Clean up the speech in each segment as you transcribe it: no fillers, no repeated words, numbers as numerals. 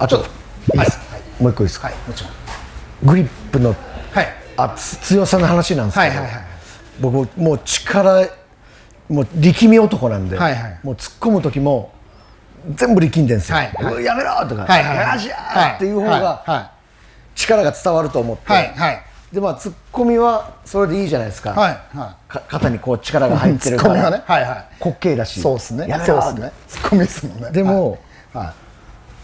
あともう一個いいですか。もちろん。グリップの強さの話なんですけど、僕もう力、もう力み男なんで、もう突っ込む時も全部力んでるんですよ。やめろとか、やらしやっていう方が力が伝わると思って、でまあツッコミはそれでいいじゃないですか。肩にこう力が入ってるから滑稽だし、そうですね。やめろとかツッコミですもんね。でも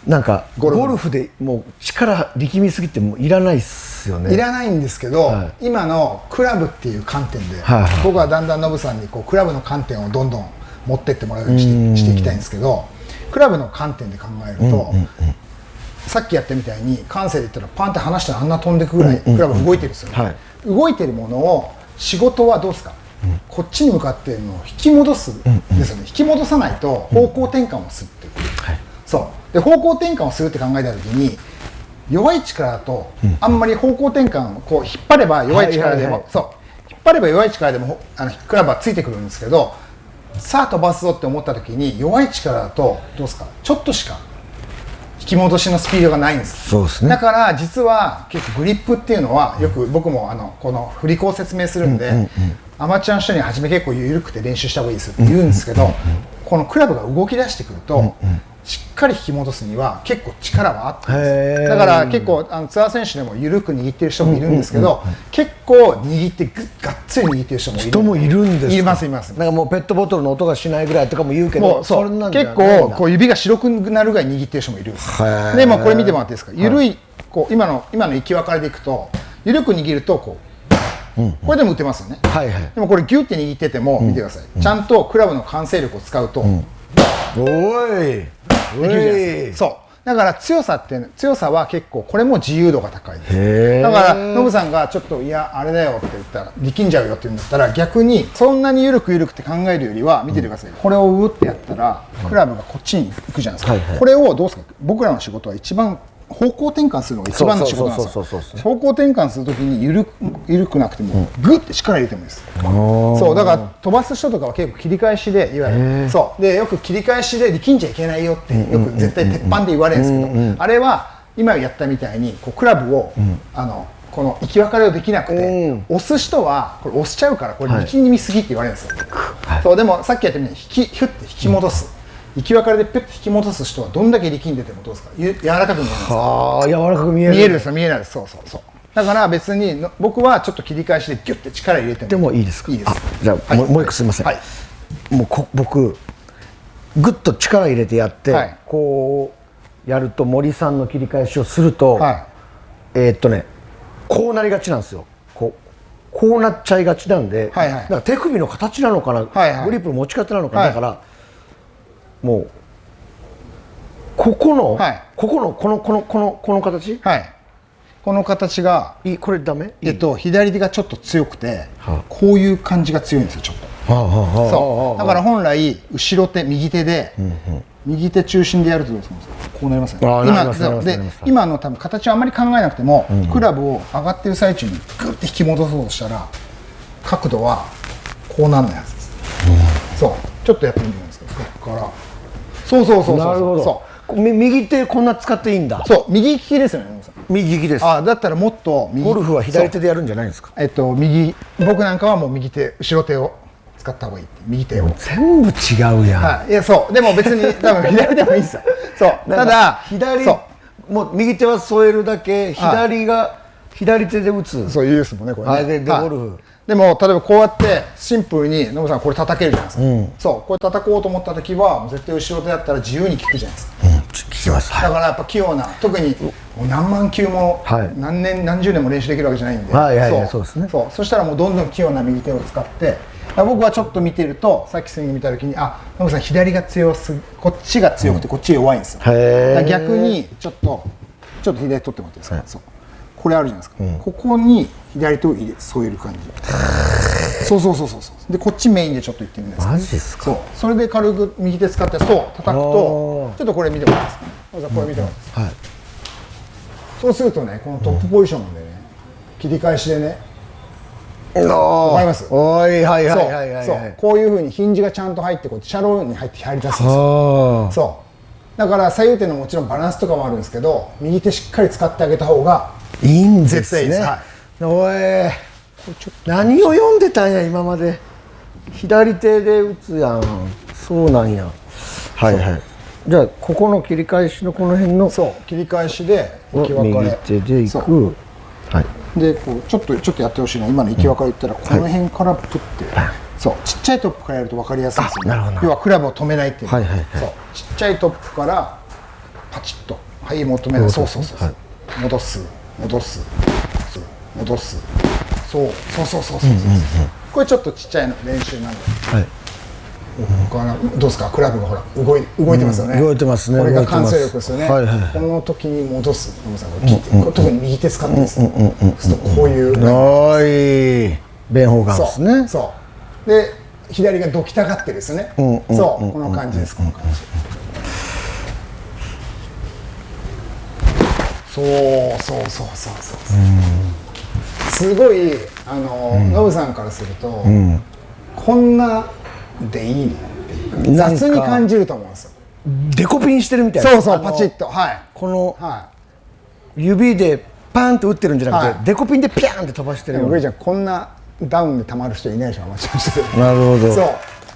なんかゴルフでもう力力みすぎてもいらないっすよね。いらないんですけど、今のクラブっていう観点で、僕はだんだんノブさんにこうクラブの観点をどんどん持ってってもらうようにしていきたいんですけど、クラブの観点で考えると、さっきやったみたいに感性で言ったらパンって離したらあんな飛んでくぐらいクラブ動いてるんですよね。動いてるものを仕事はどうですか、こっちに向かってるのを引き戻すですよね。引き戻さないと方向転換をするっていうこと、そうで方向転換をするって考えた時に弱い力だとあんまり方向転換をこう引っ張れば弱い力でも引っ張れば弱い力でもクラブはついてくるんですけど、さあ飛ばすぞって思った時に弱い力だとどうですか、ちょっとしか引き戻しのスピードがないんです。そうですね。だから実は結構グリップっていうのはよく僕もこの振り子を説明するんで、アマチュアの人に初め結構緩くて練習した方がいいですって言うんですけど、このクラブが動き出してくるとしっかり引き戻すには結構力はあってるんです。だから結構ツアー選手でも緩く握ってる人もいるんですけど、結構握ってがっつり握ってる人もいるんです。いますいます。なんかもうペットボトルの音がしないぐらいとかも言うけど、結構こう指が白くなるぐらい握ってる人もいるんです。でもこれ見てもらっていいですか。緩いこう今の行き分かれでいくと緩く握るとこうこれでも打てますよね。でもこれギュッて握ってても見てください。ちゃんとクラブの完成力を使うとできるじゃないですか。そうだから強さは結構これも自由度が高いです。だからノブさんがちょっといやあれだよって言ったら力んじゃうよって言うんだったら、逆にそんなに緩くって考えるよりは見ててください。これをうってやったらクラブがこっちに行くじゃないですか。これをどうですか、僕らの仕事は一番方向転換するのが一番の仕事なんですよ。方向転換するときに緩くなくてもグッて力入れてもいいです。そうだから飛ばす人とかは結構切り返しでいわゆるそうでよく切り返しで力んじゃいけないよってよく絶対鉄板で言われるんですけど、あれは今やったみたいにこうクラブをこの行き分かれをできなくて押す人はこれ押しちゃうからこれ力みすぎって言われるんですよ。そうでもさっきやったみたいにヒュッて引き戻す。行き分かれでピュッと引き戻す人はどんだけ力んでてもどうですか、柔らかく見えますか。柔らかく見える。見えるですよ、見えないです。そうだから別に僕はちょっと切り返しでギュッて力入れてもいいですか。いいです。じゃあもう一個すみません。もう僕グッと力入れてやってこうやると森さんの切り返しをするとこうなりがちなんですよ。こうなっちゃいがちなんで、だから手首の形なのかな、グリップの持ち方なのかな、だからもうここのこの形、この形がこれダメ？左手がちょっと強くてこういう感じが強いんですよ、ちょっと。そうだから本来後ろ手右手で右手中心でやるとどうですか、こうなりますね。今の多分形はあんまり考えなくてもクラブを上がってる最中にグッて引き戻そうとしたら角度はこうならないはずです。そうちょっとやってみてください。ここからそうなるほど。右手こんな使っていいんだ。そう右利きですよね。右利きです。だったらもっとゴルフは左手でやるんじゃないんですか。僕なんかはもう右手後ろ手を使った方がいいって。右手を全部違うやん。いやそうでも別に多分左でもいいですよ。そうただもう右手は添えるだけ、左手で打つ。そういうですもんねこれね。でゴルフでも例えばこうやってシンプルにノブさんこれ叩けるじゃないですか。そうこれ叩こうと思った時は絶対後ろ手だったら自由に効くじゃないですか。効きます。だからやっぱ器用な、特にもう何万球も何年何十年も練習できるわけじゃないんで、そしたらもうどんどん器用な右手を使って、僕はちょっと見てるとさっきスイング見た時にノブさん左が強すこっちが強くてこっち弱いんですよ。逆にちょっと左取ってもらっていいですか。そうこれあるじゃないですか。ここに左手を添える感じ。そうでこっちメインでちょっといってみます。マジですか。それで軽く右手使って叩くとちょっとこれ見てもらっていいですか。まずはこれ見てもらっていいですか。そうするとねこのトップポジションでね切り返しでねわかります。こういうふうにヒンジがちゃんと入ってこうシャローに入って入り出すんですよ。そうだから左右手のもちろんバランスとかもあるんですけど、右手しっかり使ってあげた方がいいんですね。絶対いいです。はい、おい、何を読んでたんや今まで。左手で打つやん。そうなんや。はいはい。じゃあここの切り返しのこの辺の、そう切り返しで行き分かれ、右手でいく。はい、でこうちょっとやってほしいのは、今の行き分かれ言ったらこの辺からプッて、そうちっちゃいトップからやると分かりやすいんですよ、ね。要はクラブを止めないっていう。そうちっちゃいトップからパチッと、はい求めない。そうそうそう、戻す戻す戻す、そうこれちょっとちっちゃいの練習なので。はい。どうですか、クラブがほら動いてますよね。動いてますね。これが完成力ですよね。この時に戻す、特に右手使ってですね。こういう。弁法がですね。そう。で左がどきたがってですね。そうこの感じです。この感じ。そうすごいノブさんからするとこんなでいいねっていうか雑に感じると思うんですよ。デコピンしてるみたいな。そうパチッと、はい、この指でパンと打ってるんじゃなくて、デコピンでピャーンって飛ばしてる。上ちゃんこんなダウンでたまる人いないでしょ、アマチュアしてる。なるほど。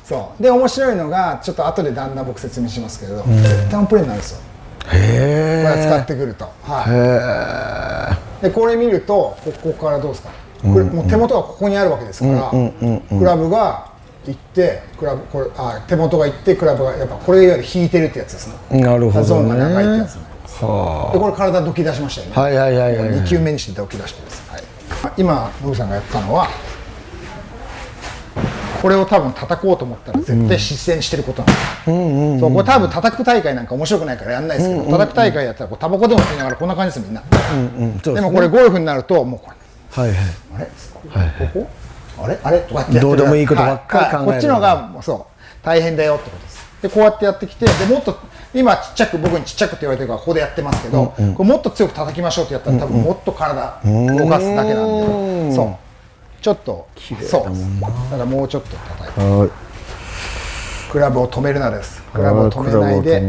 そうで面白いのが、ちょっと後でだんだん僕説明しますけれど、絶対プレーになるんですよ。へえ。これ使ってくると。はい。でこれ見るとここからどうですか。もう手元がここにあるわけですから、クラブが行って手元が行ってクラブがやっぱこれいわゆる引いてるってやつですね。なるほどね。ゾーンが長いってやつなんです。でこれ体どき出しましたよね。2球目にしてどき出してます。今ノブさんがやったのは、これを多分叩こうと思ったら絶対失勢にしてることなんです。そうこれ多分叩く大会なんか面白くないからやんないですけど、叩く大会やったらタバコでも吸いながらこんな感じですみんな。でもこれゴルフになるともうこれ。あれここあれとかってやって、どうでもいいことばっかり考える。こっちのがそう大変だよってことです。でこうやってやってきて、でもっと今僕にちっちゃくって言われてるからここでやってますけど、これもっと強く叩きましょうってやったら多分もっと体動かすだけなんで、そうちょっとそうだからもうちょっと叩いて、クラブを止めるなです。クラブを止めないで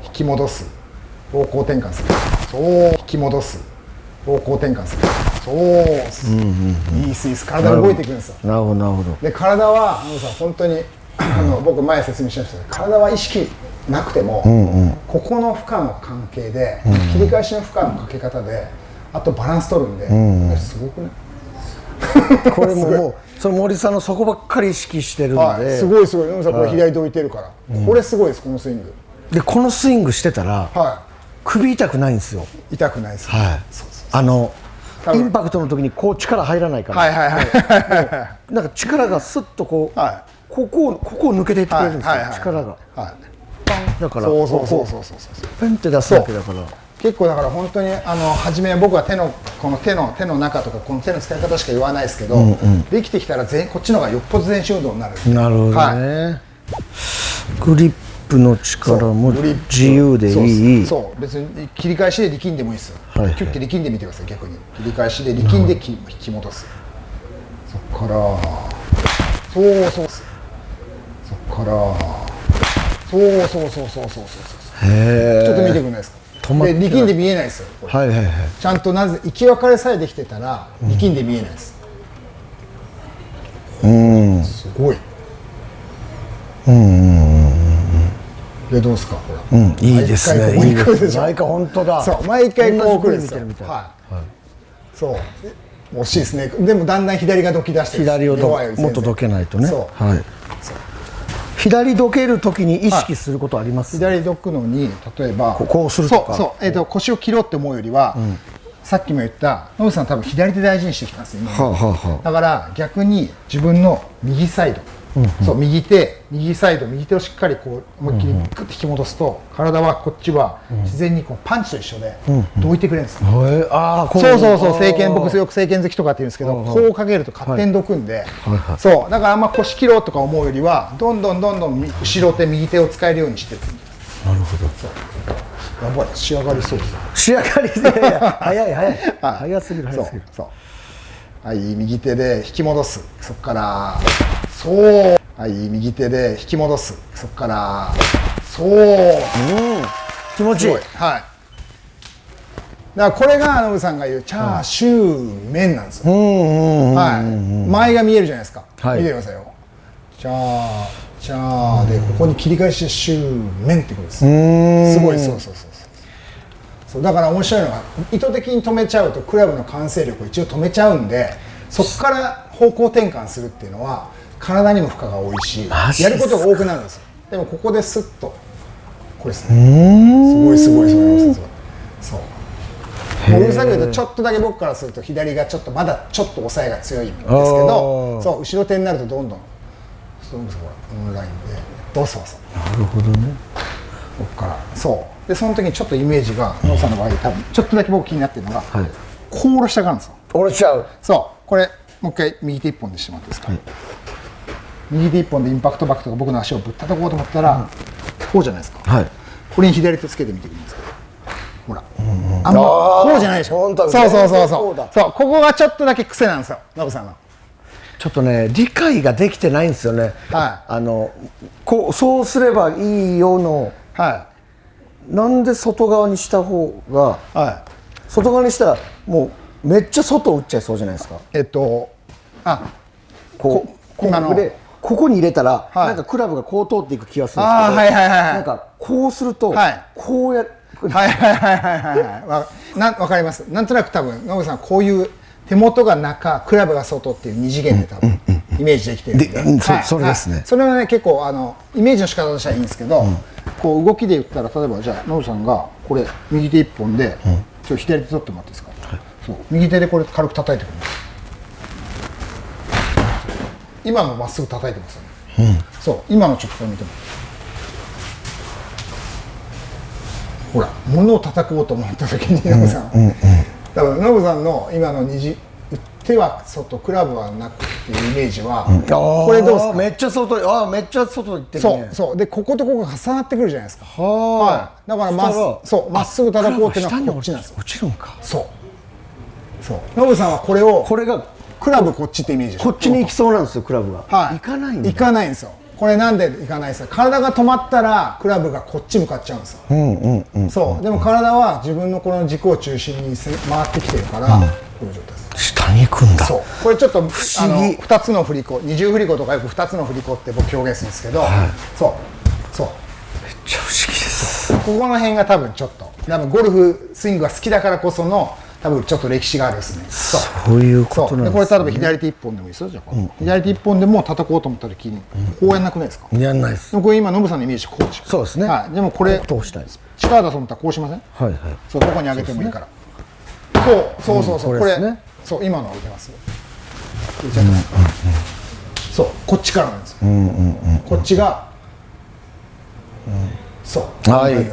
引き戻す、方向転換する、そう引き戻す、方向転換する、そういいスイス、体が動いていくんですよ。なるほど。で体は本当に僕前説明しましたけど、体は意識なくても、ここの負荷の関係で、切り返しの負荷のかけ方で、あとバランス取るんで、すごくね。これもうその森さんのそこばっかり意識してるんで、すごいノブさんこれ左で置いてるから、これすごいです。このスイングでこのスイングしてたら首痛くないんですよ。痛くないです。インパクトの時にこう力入らないから、なんか力がスッとこうここを抜けていってくれるんですよ、力が。だからペンって出すだけだから、結構だから本当に初めは僕は手の中とかこの手の使い方しか言わないですけど、できてきたらこっちの方がよっぽど全身運動になる。なるほどね。グリップの力も自由でいい。そう別に切り返しで力んでもいいですよ。キュッて力んでみてください。逆に切り返しで力んで引き戻す。そっからそっからそうちょっと見てくれないですか。で力んで見えないですよ。ちゃんとなぜ行き分かれさえできてたら力んで見えないです。すごい。でどうですかこれ。いいですね。毎回本当だ。そう毎回こう来るんですよ。そう惜しいですね。でもだんだん左がどき出して左をもっとどけないとね。左どけるときに意識することあります？左どくのに例えばこうするとか、腰を切ろうって思うよりは、さっきも言ったノブさん多分左手大事にしてきたんですよ。だから逆に自分の右サイド、そう右サイド右手をしっかりこう思いっきりグッて引き戻すと、体はこっちは自然にこうパンチと一緒でどいてくれるんです。僕よく正拳突きとかって言うんですけど、こうかけると勝手にどくんで、そうだからあんま腰切ろうとか思うよりはどんどん後ろ手右手を使えるようにしてる。なるほど。やばい仕上がりそうです。仕上がり早すぎる。はい右手で引き戻す。そこからはい右手で引き戻す。そこから気持ちいい。はい。だからこれがノブさんが言うチャーシュー麺なんですよ。はい。前が見えるじゃないですか。見てくださいよ。チャーでここに切り返してシュー麺ってことです。すごい、そうだから面白いのが意図的に止めちゃうとクラブの完成力を一応止めちゃうんで、そこから方向転換するっていうのは体にも負荷が多いし、やることが多くなるんですよ。でもここでスッとこれですね。すごいそう。うるさく言うとちょっとだけ僕からすると左がちょっとまだちょっと抑えが強いんですけど、そう後ろ手になるとどんどんこのラインでそうなるほどね。ここからそうでその時にちょっとイメージがノブさんの場合多分ちょっとだけ僕気になってるのが、こう下ろしたがるんですよ。下ろしちゃう。そうこれもう一回右手一本でしてもらっていいですか。右手一本でインパクトバックとか僕の足をぶったたこうと思ったら、こうじゃないですか。これに左手つけてみてください。ほら、あんまこうじゃないでしょ。そうここがちょっとだけ癖なんですよ、ノブさんの。ちょっとね理解ができてないんですよね。こうそうすればいいよの。なんで外側にした方が、外側にしたらもうめっちゃ外打っちゃいそうじゃないですか。ここに入れたら、なんかクラブがこう通っていく気がするんですけど、なんかこうすると、こうやわかります。なんとなく多分ノブさんこういう手元が中クラブが外っていう二次元で多分イメージできてるんで、それですね。それはね結構イメージの仕方としてはいいんですけど、こう動きで言ったら例えばじゃあノブさんがこれ右手一本で左手取ってもらっていいですか。そう右手でこれ軽く叩いてくれます。今のまっすぐ叩いてますよね。そう今のちょっとこれ見てもほら物を叩こうと思った時にノブさん多分ノブさんの今の手は外クラブはなくっていうイメージはこれどうですか。めっちゃ外めっちゃ外行ってるね。そうでこことここが重なってくるじゃないですか。だからまっすぐ叩こうっていうのはこっちなんですよ。落ちるんか。そうノブさんはこれがクラブこっちってイメージでしょ。こっちに行きそうなんですよ。クラブが行かないんだ。行かないんですよ。これなんで行かないですか。体が止まったらクラブがこっち向かっちゃうんですよ。そうでも体は自分のこの軸を中心に回ってきてるから、こういう状態です。下に行くんだ。そうこれちょっと2つの振り子、二重振り子とかよく2つの振り子って僕表現するんですけど、そうめっちゃ不思議です。ここの辺が多分ちょっと多分ゴルフスイングが好きだからこその多分ちょっと歴史があるですね。そういうことなんですね。これ例えば左手一本でもいいですよ。じゃあ左手一本でも叩こうと思った時にこうやんなくないですか。やんないです。でもこれ今ノブさんのイメージこうでしょ。そうですね。でもこれ通したいです。力出そうと思ったらこうしません。そうここに上げてもいいから。そうこれそう今の上げます。そうこっちからなんですよ。こっちがそう本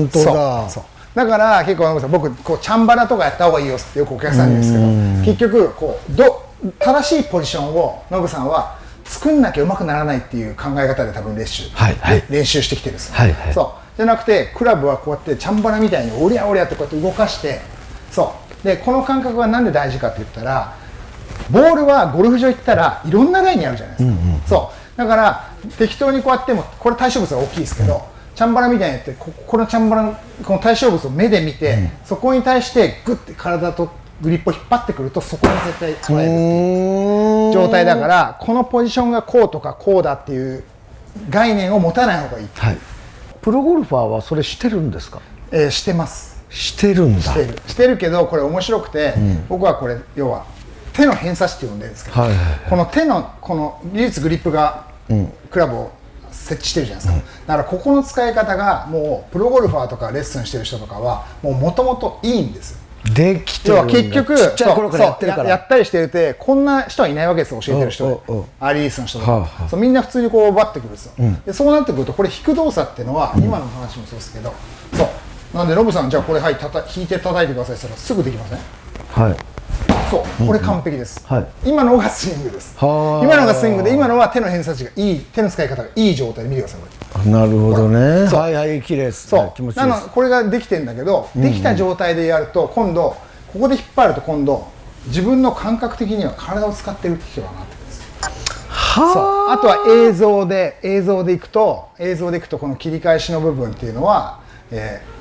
当だ。だから結構ノブさん僕こうチャンバラとかやった方がいいよってよくお客さんに言うんですけど、結局こう正しいポジションをノブさんは作んなきゃうまくならないっていう考え方で多分練習してきてるんです。そうじゃなくてクラブはこうやってチャンバラみたいにおりゃおりゃってこうやって動かして、そうでこの感覚はなんで大事かって言ったら、ボールはゴルフ場行ったらいろんなラインにあるじゃないですか。そうだから適当にこうやってもこれ対象物が大きいですけど、チャンバラみたいにやってこのチャンバラこの対象物を目で見て、そこに対してグッて体とグリップを引っ張ってくるとそこに絶対捉えるっていう状態だから、このポジションがこうとかこうだっていう概念を持たない方がいい。プロゴルファーはそれしてるんですか。してます。してるんだ。してるけどこれ面白くて、僕はこれ要は手の偏差値って呼んでるんですけど、この手のこの唯一グリップがクラブを設置してるじゃないですか。だからここの使い方がもうプロゴルファーとかレッスンしてる人とかはもともといいんですよ。できてるんだ。結局ちっちゃい頃からやってるからやったりしてるってこんな人はいないわけですよ。教えてる人でアリースの人とかみんな普通にこうバッてくるんですよ。でそうなってくるとこれ引く動作っていうのは今の話もそうですけど、そうなんでノブさんじゃあこれ引いて叩いてくださいって言ったらすぐできません。そうこれ完璧です。今のがスイングです。今のがスイングで今のは手の偏差値がいい、手の使い方がいい状態で見てください。なるほどね。綺麗です。気持ちいいです。これができてんだけど、できた状態でやると今度ここで引っ張ると今度自分の感覚的には体を使ってるって人がなってくるんです。あとは映像でいくとこの切り返しの部分っていうのは、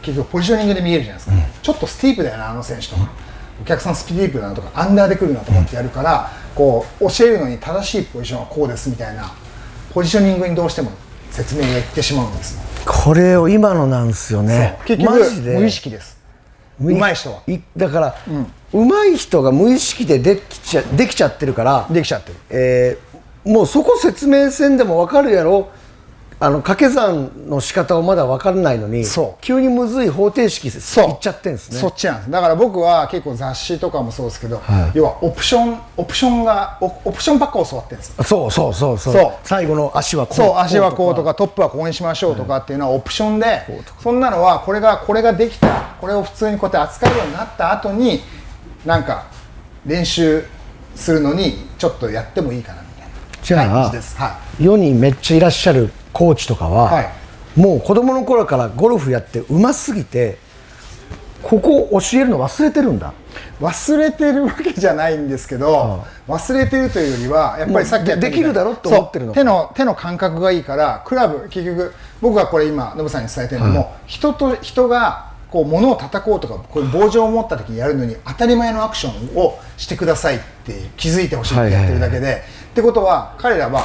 結局ポジショニングで見えるじゃないですか、ちょっとスティープだよなあの選手とか、お客さんスピーディープだなとかアンダーで来るなとかってやるから、こう教えるのに正しいポジションはこうですみたいなポジショニングにどうしても説明がいってしまうんです。これを今のなんですよね。結局無意識です。上手い人はだから、上手い人が無意識でできちゃってるから、もうそこ説明せんでも分かるやろ、掛け算の仕方をまだ分からないのに、急にむずい方程式いっちゃってんですね。そっちなんです。だから僕は結構雑誌とかもそうですけど、要はオプションばっか教わってるんですよ。そう最後の足はこう、足はこうとかトップはここにしましょうとかっていうのはオプションで、そんなのはこれができた、これを普通にこうやって扱えるようになった後になんか練習するのにちょっとやってもいいかなみたいなじゃあ、世にめっちゃいらっしゃるコーチとかは、もう子供の頃からゴルフやってうますぎてここを教えるの忘れてるんだ。忘れてるわけじゃないんですけど、忘れてるというよりはやっぱりさっきできるだろって思ってるの。手の感覚がいいからクラブ、結局僕がこれ今ノブさんに伝えてるのも、人と人がこう物を叩こうとかこういう棒状を持った時にやるのに当たり前のアクションをしてくださいって気づいてほしいってやってるだけで、ってことは彼らは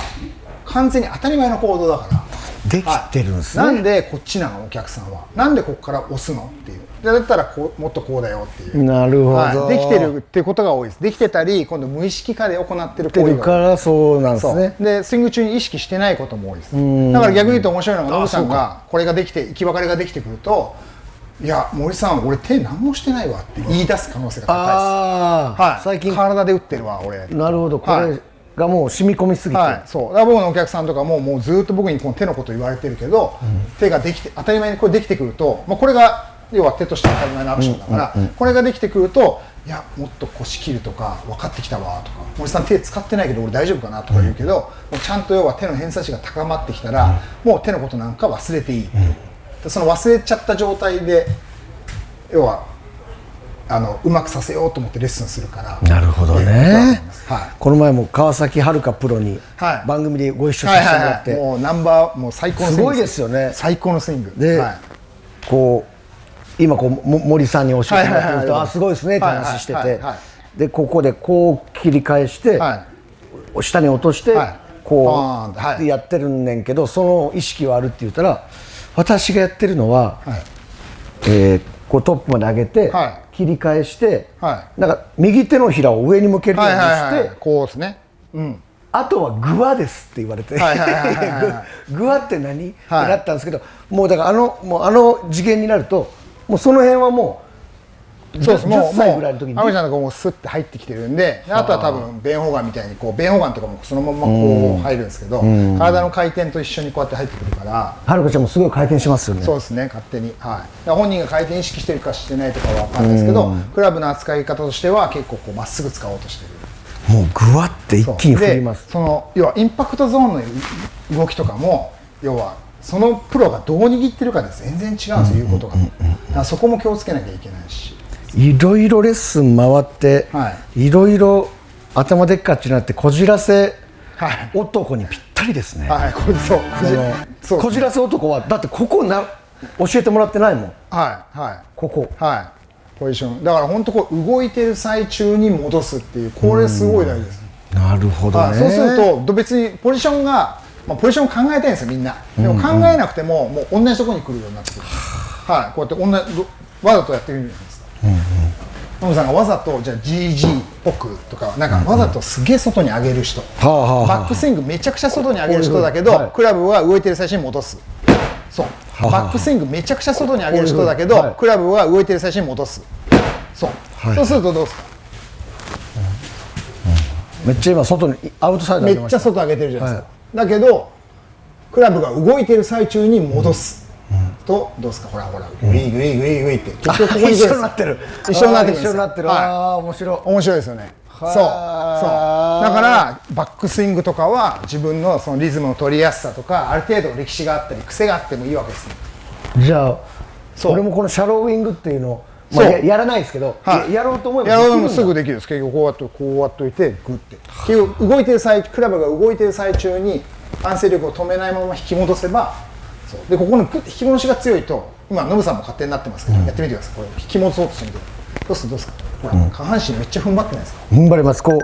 完全に当たり前の行動だからできてるんですね。なんでこっちなのお客さんは、なんでここから押すのっていう、だったらもっとこうだよっていう。なるほど、できてるっていうことが多いです。できてたり今度無意識化で行ってる行為がからそうなんですね。でスイング中に意識してないことも多いです。だから逆に言うと面白いのがノブさんがこれができて行き別れができてくると、いや森さん俺手何もしてないわって言い出す可能性が高いです。最近体で打ってるわ俺。なるほど、これがもう染み込みすぎて、そうだから僕のお客さんとかももうずっと僕にこの手のこと言われてるけど、手ができて当たり前にこれできてくると、これが要は手として当たり前のアクションだから、これができてくると、いやもっと腰切るとか分かってきたわとか、森さん手使ってないけど俺大丈夫かなとか言うけど、もうちゃんと要は手の偏差値が高まってきたら、もう手のことなんか忘れていい、その忘れちゃった状態で要はうまくさせようと思ってレッスンするから。なるほどね。この前も川崎春香プロに番組でご一緒させてもらって、もうもう最高のスイング、すごいですよね。最高のスイングで、こう今こう森さんに教えてもらってると、すごいですねって話してて、でここでこう切り返して下に落としてこうやってるんねんけど、その意識はあるって言ったら、私がやってるのはこうトップまで上げて切り返して、なんか右手のひらを上に向けるようにして、こうですね。あとはグワですって言われて、グワって何ってなったんですけど、もうだからもうあの次元になると、もうその辺はもう10歳ぐらいの時に青木さんとかもうスッて入ってきてるんで、あとは多分ベン・ホーガンみたいにこうベン・ホーガンとかもそのままこう入るんですけど、体の回転と一緒にこうやって入ってくるから。はるかちゃんもすごい回転しますよね。そうですね、勝手に。本人が回転意識してるかしてないとかは分かんないですけど、クラブの扱い方としては結構こうまっすぐ使おうとしてる。もうグワって一気に振ります。その要はインパクトゾーンの動きとかも、要はそのプロがどう握ってるかで全然違うんですよ、言うことが。だからそこも気をつけなきゃいけないし、いろいろレッスン回って、いろいろ頭でっかちになって、こじらせ男にぴったりですね。こじらせ男はだってここ教えてもらってないもん。ここポジションだから本当こう動いてる最中に戻すっていう、これすごい大事です。なるほどね。そうすると別にポジションがポジション考えたいんですよみんな。でも考えなくてももう同じところに来るようになってくる。こうやってわざとやってみるじゃないですか。ノブさんがわざとじゃあ GG っぽくとか、なんかわざとすげえ外に上げる人、バックスイングめちゃくちゃ外に上げる人だけど、クラブは動いてる最中に戻す。そうバックスイングめちゃくちゃ外に上げる人だけど、クラブは動いてる最中に戻す。そうするとどうですか。めっちゃ今外にアウトサイドめっちゃ外上げてるじゃないですか。だけどクラブが動いてる最中に戻すとどうですか。ほらグイグイグイグイって結局ここに一緒になってる。一緒になってる。面白いですよね。そうだからバックスイングとかは自分のそのリズムの取りやすさとか、ある程度歴史があったり癖があってもいいわけですね。じゃあ俺もこのシャローウイングっていうのをやらないですけど、やろうと思えばやろうともすぐできるんです。結局こうやっといてグッて、結局動いてるクラブが動いてる最中に安静力を止めないまま引き戻せば、そうでここのグッて引き戻しが強いと、今ノブさんも勝手になってますけど、やってみてください。これ引き戻そうとしてみて、どうすかほら、下半身めっちゃ踏ん張ってないですか。踏ん張ります。こう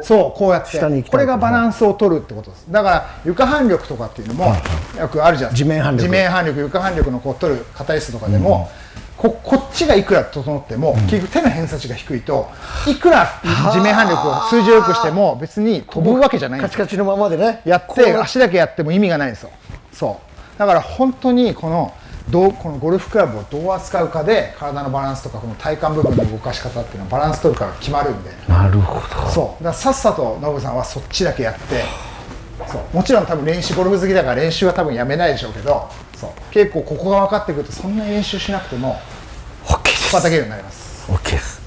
やってこれがバランスを取るってことです。だから床反力とかっていうのもよくあるじゃないですか。地面反力床反力のこう取るカタリストとかでも、こっちがいくら整っても、結局手の偏差値が低いといくら地面反力を数字を良くしても別に飛ぶわけじゃないんですよ。カチカチのままでね、やって足だけやっても意味がないんですよ。そうだから本当にこのゴルフクラブをどう扱うかで体のバランスとかこの体幹部分の動かし方っていうのはバランス取るから決まるんで。なるほど。そうだからさっさとノブさんはそっちだけやって、もちろん多分ゴルフ好きだから練習は多分やめないでしょうけど、結構ここが分かってくるとそんなに練習しなくても叩けるようになります。 OK です。